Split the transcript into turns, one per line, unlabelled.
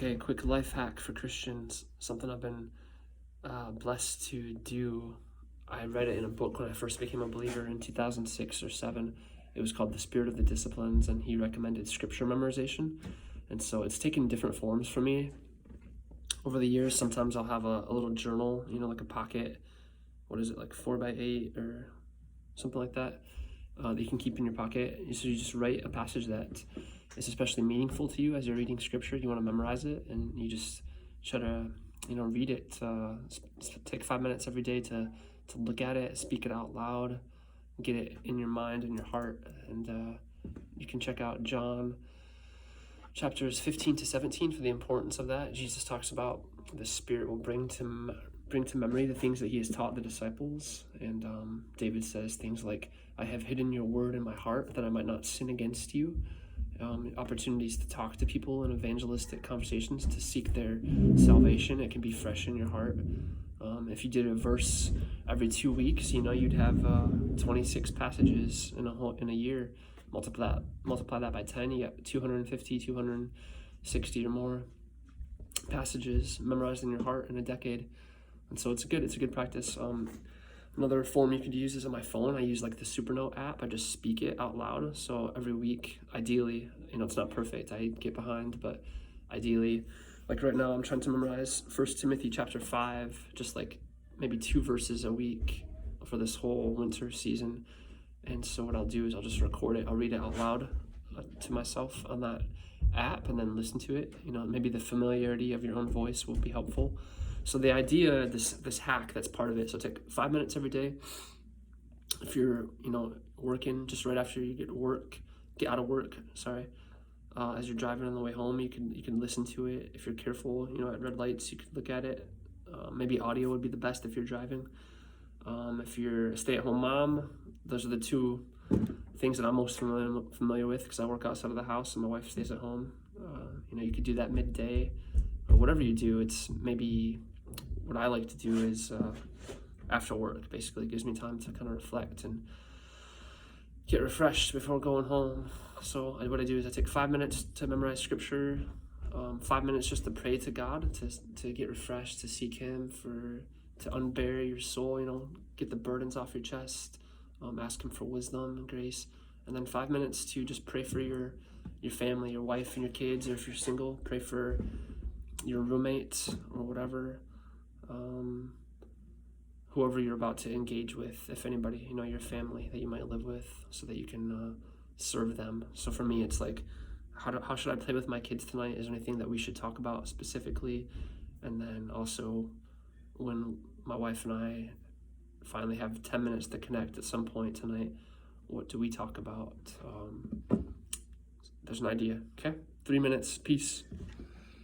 Okay, quick life hack for Christians. Something I've been blessed to do. I read it in a book when I first became a believer in 2006 or 7. It was called The Spirit of the Disciplines, and he recommended scripture memorization. And so it's taken different forms for me over the years. Sometimes I'll have a little journal, like a pocket. What is it, like 4x8 or something like that, that you can keep in your pocket. So you just write a passage that is especially meaningful to you as you're reading scripture. You want to memorize it, and you just try to, read it. Take 5 minutes every day to look at it, speak it out loud, get it in your mind and your heart. And you can check out John chapters 15 to 17 for the importance of that. Jesus talks about the Spirit will bring to memory the things that he has taught the disciples. And David says things like, I have hidden your word in my heart that I might not sin against you. Opportunities to talk to people in evangelistic conversations, to seek their salvation. It can be fresh in your heart. If you did a verse every 2 weeks, you'd have 26 passages in a year. Multiply that by 10, you get 250, 260 or more passages memorized in your heart in a decade. And so it's a good practice. Another form you could use is on my phone. I use like the Supernote app. I just speak it out loud. So every week, ideally, it's not perfect. I get behind, but ideally, like right now, I'm trying to memorize 1 Timothy chapter 5, just like maybe 2 verses a week for this whole winter season. And so what I'll do is I'll just record it. I'll read it out loud to myself on that app and then listen to it. Maybe the familiarity of your own voice will be helpful. So the idea, this hack, that's part of it. So take 5 minutes every day. If you're, working, just right after you get out of work, as you're driving on the way home, you can listen to it. If you're careful, at red lights, you could look at it. Maybe audio would be the best if you're driving. If you're a stay-at-home mom, those are the 2 things that I'm most familiar with, because I work outside of the house and my wife stays at home. You could do that midday, or whatever you do. It's maybe what I like to do is after work. Basically, it gives me time to kind of reflect and get refreshed before going home. So what I do is I take 5 minutes to memorize scripture, 5 minutes just to pray to God, to get refreshed, to seek him, to unbury your soul, get the burdens off your chest, ask him for wisdom and grace. And then 5 minutes to just pray for your family, your wife and your kids, or if you're single, pray for your roommate or whatever, whoever you're about to engage with, if anybody, your family that you might live with, so that you can serve them. So for me, it's like, how should I play with my kids tonight? Is there anything that we should talk about specifically? And then also, when my wife and I finally have 10 minutes to connect at some point tonight, what do we talk about? There's an idea. Okay, 3 minutes. Peace.